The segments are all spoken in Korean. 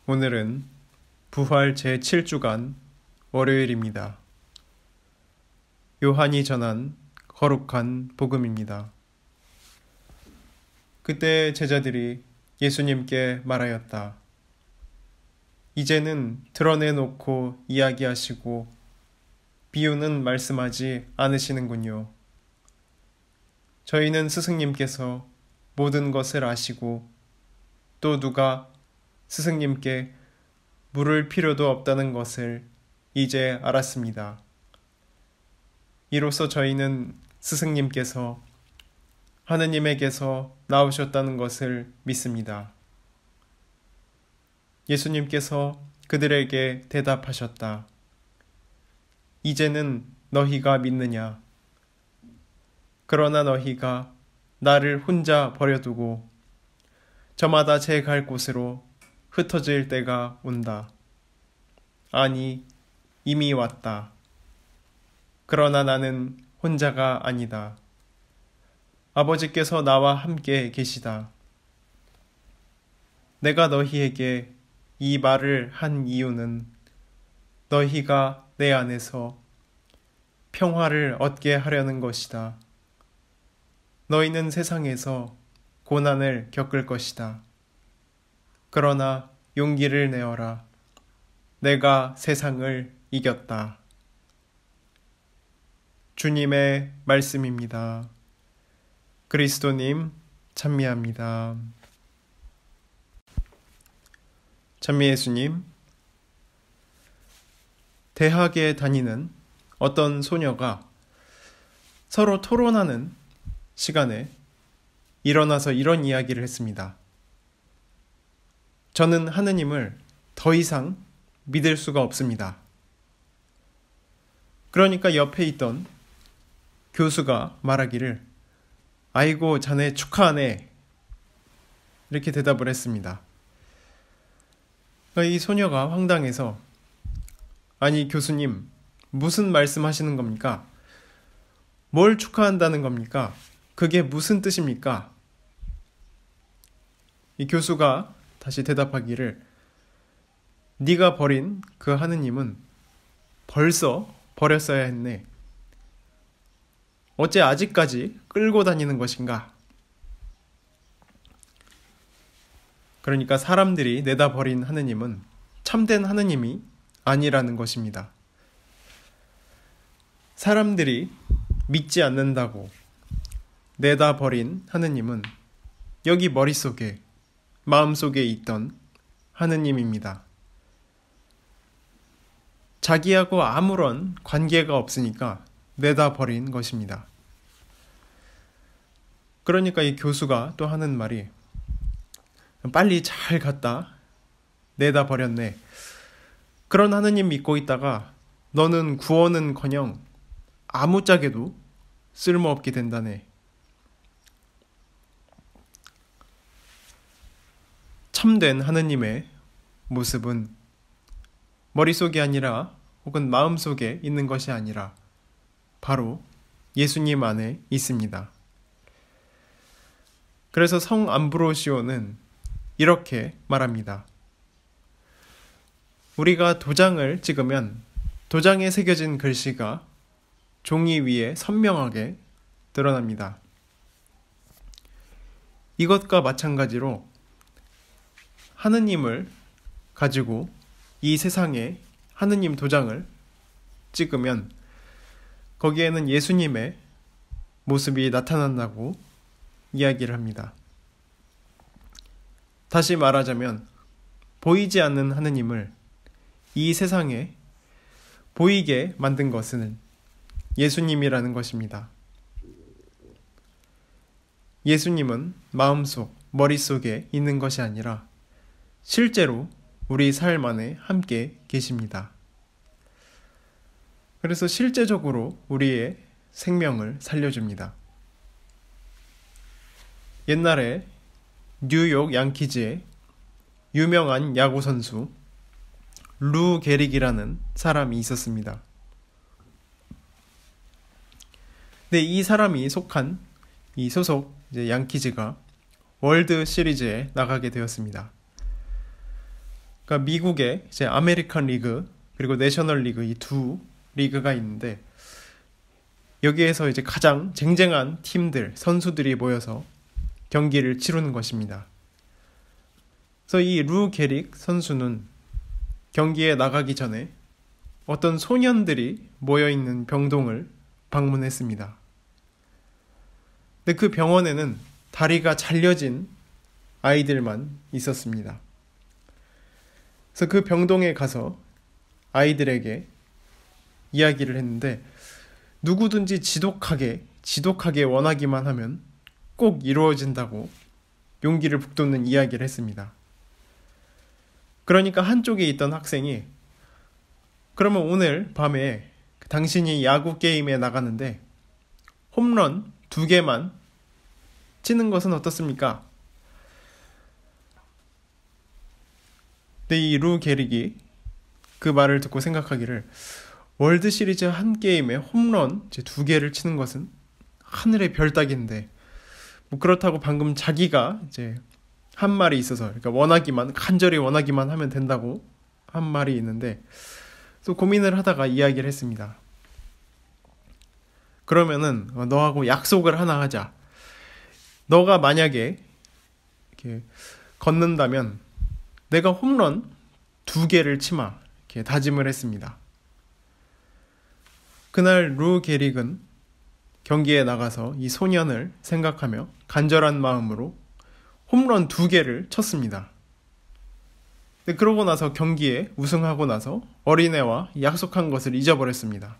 오늘은 부활 제7주간 월요일입니다. 요한이 전한 거룩한 복음입니다. 그때 제자들이 예수님께 말하였다. 이제는 드러내놓고 이야기하시고 비유는 말씀하지 않으시는군요. 저희는 스승님께서 모든 것을 아시고 또 누가 스승님께 물을 필요도 없다는 것을 이제 알았습니다. 이로써 저희는 스승님께서 하느님에게서 나오셨다는 것을 믿습니다. 예수님께서 그들에게 대답하셨다. 이제는 너희가 믿느냐? 그러나 너희가 나를 혼자 버려두고 저마다 제 갈 곳으로 흩어질 때가 온다. 아니, 이미 왔다. 그러나 나는 혼자가 아니다. 아버지께서 나와 함께 계시다. 내가 너희에게 이 말을 한 이유는 너희가 내 안에서 평화를 얻게 하려는 것이다. 너희는 세상에서 고난을 겪을 것이다. 그러나 용기를 내어라. 내가 세상을 이겼다. 주님의 말씀입니다. 그리스도님 찬미합니다. 찬미 예수님, 대학에 다니는 어떤 소녀가 서로 토론하는 시간에 일어나서 이런 이야기를 했습니다. 저는 하느님을 더 이상 믿을 수가 없습니다. 그러니까 옆에 있던 교수가 말하기를 아이고 자네 축하하네 이렇게 대답을 했습니다. 이 소녀가 황당해서 아니 교수님 무슨 말씀하시는 겁니까? 뭘 축하한다는 겁니까? 그게 무슨 뜻입니까? 이 교수가 다시 대답하기를 네가 버린 그 하느님은 벌써 버렸어야 했네. 어째 아직까지 끌고 다니는 것인가? 그러니까 사람들이 내다 버린 하느님은 참된 하느님이 아니라는 것입니다. 사람들이 믿지 않는다고 내다 버린 하느님은 여기 머릿속에 마음속에 있던 하느님입니다. 자기하고 아무런 관계가 없으니까 내다 버린 것입니다. 그러니까 이 교수가 또 하는 말이 빨리 잘 갔다 내다 버렸네. 그런 하느님 믿고 있다가 너는 구원은커녕 아무짝에도 쓸모없게 된다네. 참된 하느님의 모습은 머릿속이 아니라 혹은 마음속에 있는 것이 아니라 바로 예수님 안에 있습니다. 그래서 성 암브로시오는 이렇게 말합니다. 우리가 도장을 찍으면 도장에 새겨진 글씨가 종이 위에 선명하게 드러납니다. 이것과 마찬가지로 하느님을 가지고 이 세상에 하느님 도장을 찍으면 거기에는 예수님의 모습이 나타난다고 이야기를 합니다. 다시 말하자면 보이지 않는 하느님을 이 세상에 보이게 만든 것은 예수님이라는 것입니다. 예수님은 마음속, 머릿속에 있는 것이 아니라 실제로 우리 삶 안에 함께 계십니다. 그래서 실제적으로 우리의 생명을 살려줍니다. 옛날에 뉴욕 양키즈의 유명한 야구 선수 루 게릭이라는 사람이 있었습니다. 근데 이 사람이 속한 이 소속 양키즈가 월드 시리즈에 나가게 되었습니다. 그러니까 미국에 이제 아메리칸 리그 그리고 내셔널 리그 이 두 리그가 있는데 여기에서 이제 가장 쟁쟁한 팀들, 선수들이 모여서 경기를 치르는 것입니다. 그래서 이 루 게릭 선수는 경기에 나가기 전에 어떤 소년들이 모여있는 병동을 방문했습니다. 근데 그 병원에는 다리가 잘려진 아이들만 있었습니다. 그래서 그 병동에 가서 아이들에게 이야기를 했는데 누구든지 지독하게 원하기만 하면 꼭 이루어진다고 용기를 북돋는 이야기를 했습니다. 그러니까 한쪽에 있던 학생이 그러면 오늘 밤에 당신이 야구 게임에 나가는데 홈런 2개만 치는 것은 어떻습니까? 근데 이 루 게릭이 그 말을 듣고 생각하기를 월드 시리즈 한 게임에 홈런 2개를 치는 것은 하늘의 별 따기인데 뭐 그렇다고 방금 자기가 이제 한 말이 있어서 그러니까 간절히 원하기만 하면 된다고 한 말이 있는데 또 고민을 하다가 이야기를 했습니다. 그러면은 너하고 약속을 하나 하자. 너가 만약에 이렇게 걷는다면 내가 홈런 2개를 치마 이렇게 다짐을 했습니다. 그날 루 게릭은 경기에 나가서 이 소년을 생각하며 간절한 마음으로 홈런 2개를 쳤습니다. 근데 그러고 나서 경기에 우승하고 나서 어린애와 약속한 것을 잊어버렸습니다.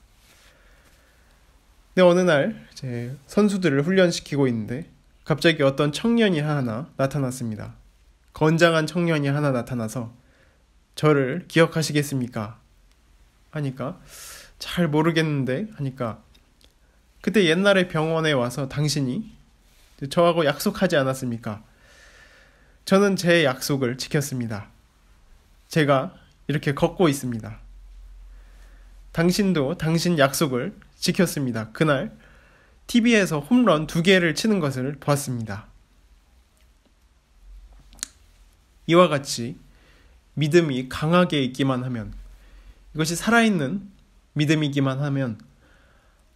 근데 어느 날 이제 선수들을 훈련시키고 있는데 갑자기 어떤 청년이 하나 나타났습니다. 건장한 청년이 하나 나타나서 저를 기억하시겠습니까? 하니까 잘 모르겠는데 하니까 그때 옛날에 병원에 와서 당신이 저하고 약속하지 않았습니까? 저는 제 약속을 지켰습니다. 제가 이렇게 걷고 있습니다. 당신도 당신 약속을 지켰습니다. 그날 TV에서 홈런 2개를 치는 것을 보았습니다. 이와 같이 믿음이 강하게 있기만 하면 이것이 살아있는 믿음이기만 하면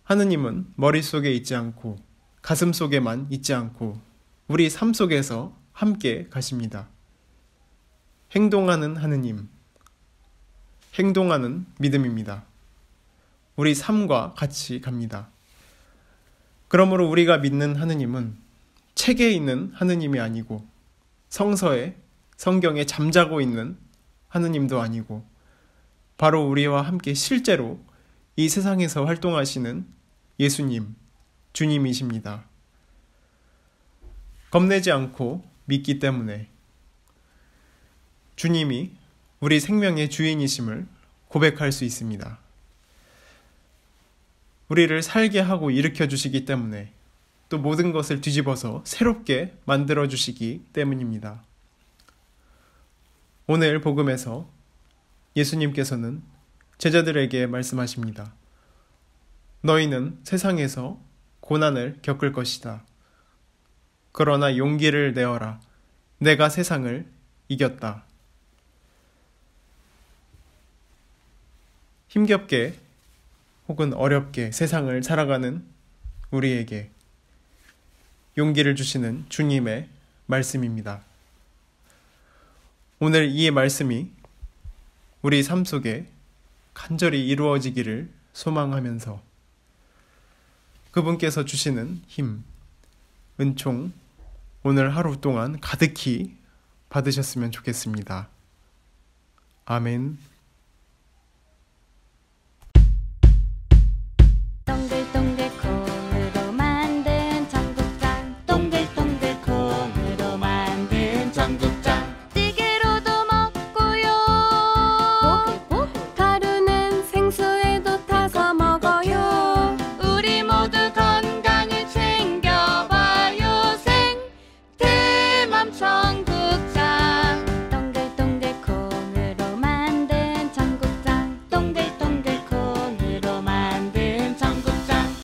하느님은 머릿속에 있지 않고 가슴 속에만 있지 않고 우리 삶 속에서 함께 가십니다. 행동하는 하느님, 행동하는 믿음입니다. 우리 삶과 같이 갑니다. 그러므로 우리가 믿는 하느님은 책에 있는 하느님이 아니고 성서에 성경에 잠자고 있는 하느님도 아니고 바로 우리와 함께 실제로 이 세상에서 활동하시는 예수님, 주님이십니다. 겁내지 않고 믿기 때문에 주님이 우리 생명의 주인이심을 고백할 수 있습니다. 우리를 살게 하고 일으켜 주시기 때문에 또 모든 것을 뒤집어서 새롭게 만들어 주시기 때문입니다. 오늘 복음에서 예수님께서는 제자들에게 말씀하십니다. 너희는 세상에서 고난을 겪을 것이다. 그러나 용기를 내어라. 내가 세상을 이겼다. 힘겹게 혹은 어렵게 세상을 살아가는 우리에게 용기를 주시는 주님의 말씀입니다. 오늘 이 말씀이 우리 삶 속에 간절히 이루어지기를 소망하면서 그분께서 주시는 힘, 은총, 오늘 하루 동안 가득히 받으셨으면 좋겠습니다. 아멘.